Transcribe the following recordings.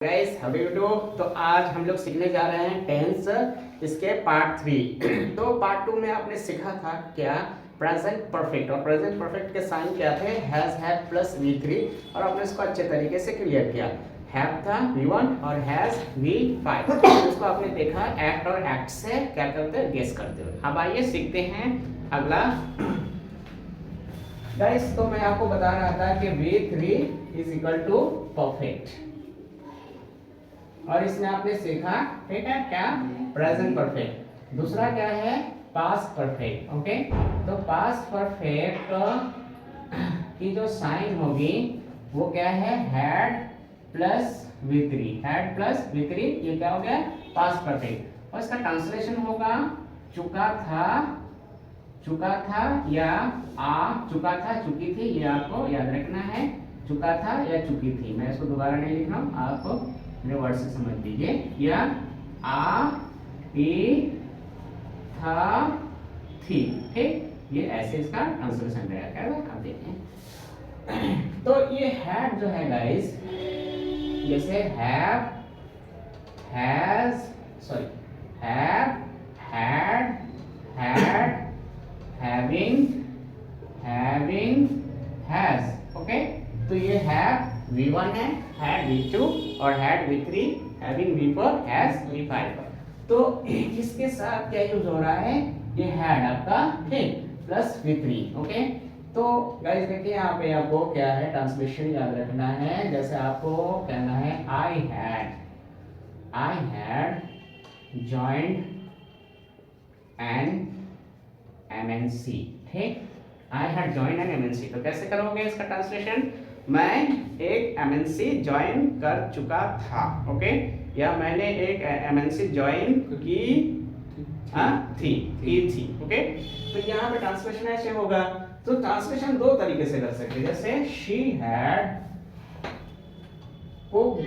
Guys how you. तो आज हम लोग सीखने जा रहे हैं टेंस, इसके पार्ट 3। तो पार्ट 2 में आपने सीखा था क्या, प्रेजेंट परफेक्ट। और प्रेजेंट परफेक्ट के साइन क्या थे, हैज हैड प्लस V3, और आपने इसको अच्छे तरीके से क्लियर किया। हैव था V1 और हैज V5। इसको आपने देखा एक्ट और एक्ट से क्या करते, गेस करते हुए। अब आइए सीखते हैं अगला। गाइस तो मैं आपको बता रहा था कि V3 is equal to perfect, और इसमें आपने सीखा, ठीक है क्या, प्रेजेंट परफेक्ट। दूसरा क्या है, पास्ट परफेक्ट। ओके, तो पास्ट परफेक्ट की जो साइन होगी वो क्या है, had plus V3। Had plus V3, ये क्या हो गया, पास्ट परफेक्ट। और इसका ट्रांसलेशन होगा चुका था, चुका था या चुका था, चुकी थी। ये आपको याद रखना है, चुका था या चुकी थी। मैं इसको दोबारा नहीं लिख रहा हूँ, आप मेरे वर्ड से समझ लीजिए। या था थी, ठीक, ये ऐसे इसका ट्रांसलेशन रहेगा। आप देखें तो ये हैड जो है गाइस, जैसे have, has, sorry, have, had, had, having, having, has. Okay, तो ये हैव V1 है, हैड V2 और had V3, having V4, has V5। तो इसके साथ क्या यूज हो रहा है, ये हैड आपका, ठीक, प्लस V3। ओके, तो गाइस देखिए यहाँ पे आपको क्या है, ट्रांसलेशन याद रखना है। जैसे आपको कहना है I had joined an MNC, ठीक, I had join an MNC। तो कैसे करोगे इसका ट्रांसलेशन, मैं एक MNC ज्वाइन कर चुका था। ओके, या मैंने एक MNC ज्वाइन की थी। ओके, तो यहाँ पे ट्रांसलेशन ऐसे होगा। तो ट्रांसलेशन दो तरीके से कर सकते हैं, जैसे शी हैड कुक्ड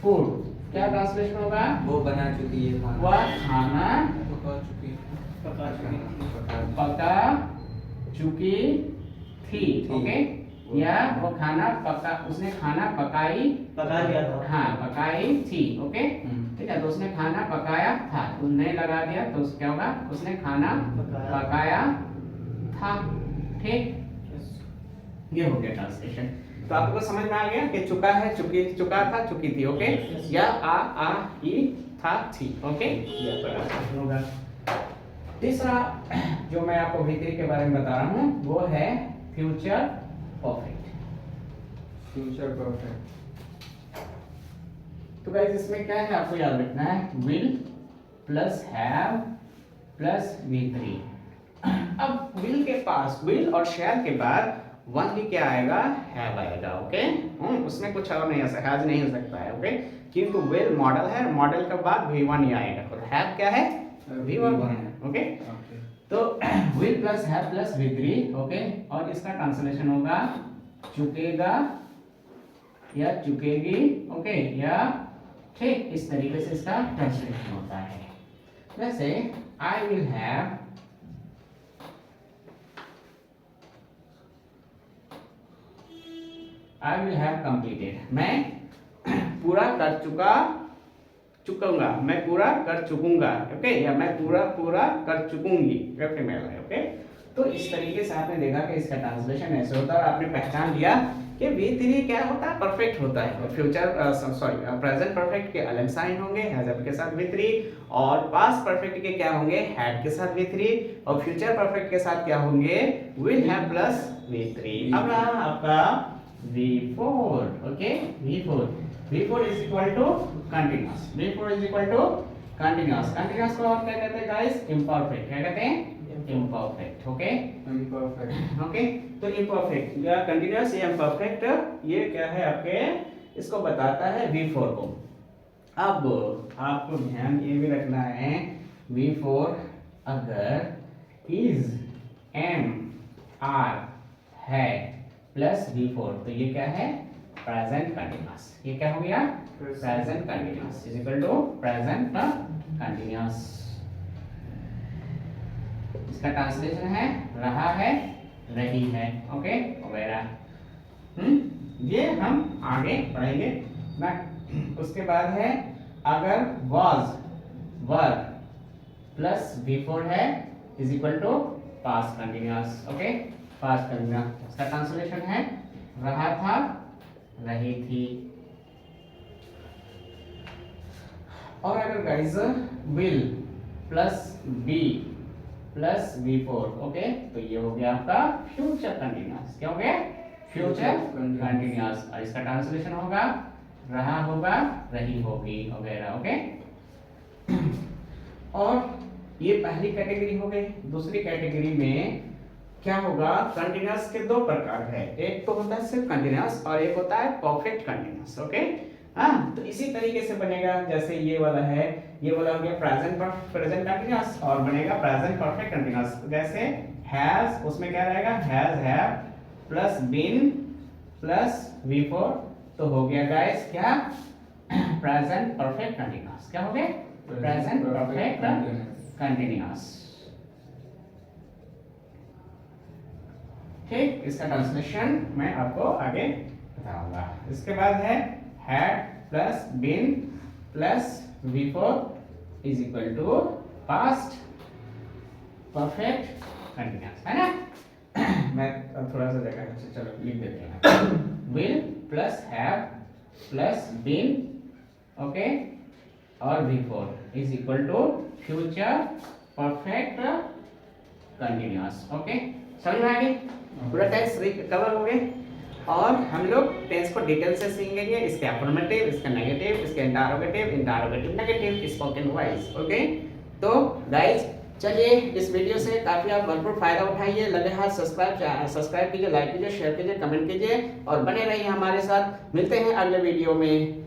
फूड। क्या ट्रांसलेशन होगा, वो बना चुकी है खाना, वह खाना पका चुकी थी। ओके, या वो खाना पका, उसने खाना पका लिया था। हाँ, पकाई थी। ओके, ठीक है, तो उसने खाना पकाया था, तो नहीं लगा दिया तो क्या होगा, उसने खाना पकाया था। ठीक, ये हो गया ट्रांसलेशन। तो आपको समझ में आ गया कि चुका है, चुका था, चुकी थी। ओके, या ई था, थी। ओके, ये ट्रांसलेशन होगा। तीसरा जो मैं आपको V3 के बारे में बता रहा हूँ वो है फ्यूचर परफेक्ट। Future perfect. तो गाइस इसमें क्या है, आपको याद रखना है, will plus have plus V3। अब विल के पास, विल और शैल के बाद ओनली क्या आएगा, हैव आएगा। ओके, उसमें कुछ और नहीं, ऐसा हैज नहीं हो सकता है। ओके, क्योंकि विल मॉडल है, मॉडल के बाद V1 ही आएगा, और हैव क्या है, V1 है। ओके, तो will plus have plus V3। Okay, और इसका ट्रांसलेशन होगा चुकेगा या चुकेगी। ओके, या ठीक, इस तरीके से इसका ट्रांसलेशन होता है। वैसे आई विल हैव कंप्लीटेड, मैं पूरा कर चुकूंगा, मैं पूरा कर चुकूंगा। ओके, या मैं पूरा कर चुकूंगी, फीमेल है। ओके, तो इस तरीके से आपने देखा कि इसका ट्रांसलेशन ऐसे होता है, और आपने पहचान लिया कि V3 क्या होता है, परफेक्ट होता है। फ्यूचर प्रेजेंट परफेक्ट के अलग साइन होंगे, हैज के साथ V3, और पास्ट परफेक्ट के क्या होंगे, हैड के साथ V3, और फ्यूचर परफेक्ट के साथ क्या होंगे, विल हैव प्लस V3। अब रहा आपका V4। Okay, V4 is equal to continuous। V4 is equal to continuous। continuous को आप क्या कहते हैं गाइस, imperfect। क्या कहते हैं, imperfect। Okay, imperfect। ओके, तो imperfect या continuous या imperfect, ये क्या है आपके, इसको बताता है V4 को। अब आपको ध्यान ये भी रखना है, V4 अगर is am are है प्लस V4, तो ये क्या है, प्रेजेंट कंटिन्यूअस। ये क्या हो गया, present continuous is equal to present continuous. इसका ट्रांसलेशन है रहा है, रही है। ओके, वगैरह। ये हम आगे पढ़ेंगे। ना। उसके बाद है अगर was verb प्लस V4 है is equal to past continuous. Okay, past continuous इसका ट्रांसलेशन है रहा था, रही थी। और अगर guys will plus be plus V4, okay, तो ये हो गया आपका फ्यूचर कंटिन्यूअस। क्या हो गया? Future continuous. और इसका ट्रांसलेशन होगा रहा होगा, रही होगी वगैरह। ओके, और ये पहली कैटेगरी हो गई। दूसरी कैटेगरी में क्या होगा? कंटिन्यूअस के दो प्रकार है, एक तो होता है सिर्फ कंटिन्यूअस और एक होता है परफेक्ट कंटिन्यूअस। ओके, हाँ, तो इसी तरीके से बनेगा जैसे ये वाला है, ये वाला हो गया प्रेजेंट कंटिन्यूअस और बनेगा प्रेजेंट परफेक्ट कंटिन्यूअस। जैसे हैज, उसमें क्या रहेगा? Has, have plus been plus V4, तो हो गया गाइस क्या? Present perfect continuous. क्या हो गया? Present perfect continuous. ठीक, इसका ट्रांसलेशन मैं आपको आगे बताऊंगा। इसके बाद है had plus been plus V4 is equal to past perfect continuous, है ना। मैं अब थोड़ा सा जगह चलो लिख देते हैं। will plus have plus been, okay, और V4 is equal to future perfect continuous. Okay, समझ में आ गई? पूरा टेंस कवर हो गए और हम लोग टेंस को डिटेल से सीखेंगे, इसके अफर्मेटिव, इसका नेगेटिव, इसके interrogative negative, spoken voice. Okay, तो गाइस चलिए इस वीडियो से काफी आप भरपूर फायदा उठाइए। लगे हाथ सब्सक्राइब कीजिए, लाइक कीजिए, शेयर कीजिए, कमेंट कीजिए और बने रहिए हमारे साथ। मिलते हैं अगले वीडियो में।